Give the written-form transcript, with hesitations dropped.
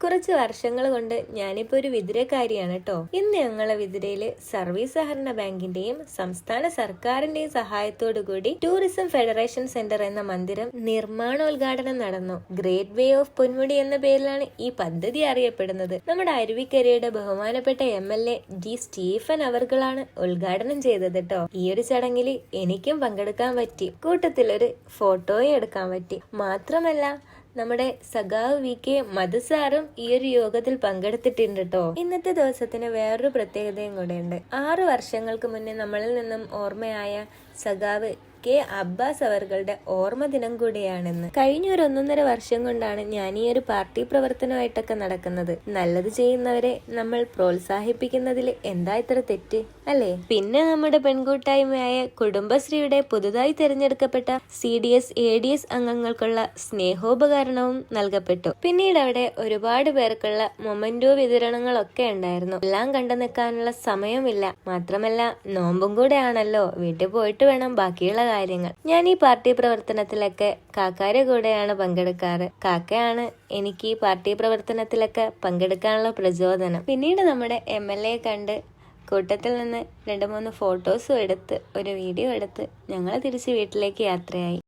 കുറച്ച് വർഷങ്ങൾ കൊണ്ട് ഞാനിപ്പോ ഒരു വിതുരക്കാരിയാണ് കേട്ടോ. ഇന്ന് ഞങ്ങളെ വിതുരയില് സർവീസ് സഹകരണ ബാങ്കിന്റെയും സംസ്ഥാന സർക്കാരിന്റെയും സഹായത്തോടു കൂടി ടൂറിസം ഫെഡറേഷൻ സെന്റർ എന്ന മന്ദിരം നിർമ്മാണോദ്ഘാടനം നടന്നു. ഗ്രേറ്റ് വേ ഓഫ് പൊന്മുടി എന്ന പേരിലാണ് ഈ പദ്ധതി അറിയപ്പെടുന്നത്. നമ്മുടെ അരുവിക്കരയുടെ ബഹുമാനപ്പെട്ട MLA ജി സ്റ്റീഫൻ അവർകളാണ് ഉദ്ഘാടനം ചെയ്തത് കേട്ടോ. ഈ ഒരു ചടങ്ങിൽ എനിക്കും പങ്കെടുക്കാൻ പറ്റി. കൂട്ടത്തിലൊരു ഫോട്ടോയും എടുക്കാൻ പറ്റി. മാത്രമല്ല നമ്മുടെ സഖാവ് VK മധു സാറും ഈ ഒരു യോഗത്തിൽ പങ്കെടുത്തിട്ടുണ്ട് കേട്ടോ. ഇന്നത്തെ ദിവസത്തിന് വേറൊരു പ്രത്യേകതയും കൂടെയുണ്ട്. 6 വർഷങ്ങൾക്ക് മുന്നേ നമ്മളിൽ നിന്നും ഓർമ്മയായ സഖാവ് K അബ്ബാസ് അവர்களுടെ ഓർമ്മ ദിനം കൂടിയാണെന്ന്. കഴിഞ്ഞ ഒരു 1.5 വർഷം കൊണ്ടാണ് ഞാൻ ഈ ഒരു പാർട്ടി പ്രവർത്തനമായിട്ടൊക്കെ നടക്കുന്നത്. നല്ലത് ചെയ്യുന്നവരെ നമ്മൾ പ്രോത്സാഹിപ്പിക്കുന്നതിൽ എന്താ ഇത്ര തെറ്റ് അല്ലേ? പിന്നെ നമ്മുടെ പെൺകൂട്ടായ്മയായ കുടുംബശ്രീയുടെ പുതുതായി തിരഞ്ഞെടുക്കപ്പെട്ട CDS ADS അംഗങ്ങൾക്കുള്ള സ്നേഹോപകരണവും നൽകപ്പെട്ടു. പിന്നീട് അവിടെ ഒരുപാട് പേർക്കുള്ള മൊമെന്റോ വിതരണങ്ങളൊക്കെ ഉണ്ടായിരുന്നു. എല്ലാം കണ്ടു നിൽക്കാനുള്ള സമയമില്ല. മാത്രമല്ല നോമ്പും കൂടെ ആണല്ലോ. വീട്ടിൽ പോയിട്ട് വേണം ബാക്കിയുള്ള കാര്യങ്ങൾ. ഞാൻ ഈ പാർട്ടി പ്രവർത്തനത്തിലൊക്കെ കാക്കാരെ കൂടെയാണ് പങ്കെടുക്കാറ്. കാക്കയാണ് എനിക്ക് ഈ പാർട്ടി പ്രവർത്തനത്തിലൊക്കെ പങ്കെടുക്കാനുള്ള പ്രചോദനം. പിന്നീട് നമ്മുടെ MLA കണ്ട് കൂട്ടത്തിൽ നിന്ന് 2-3 ഫോട്ടോസും എടുത്ത് ഒരു വീഡിയോ എടുത്ത് ഞങ്ങൾ തിരിച്ച് വീട്ടിലേക്ക് യാത്രയായി.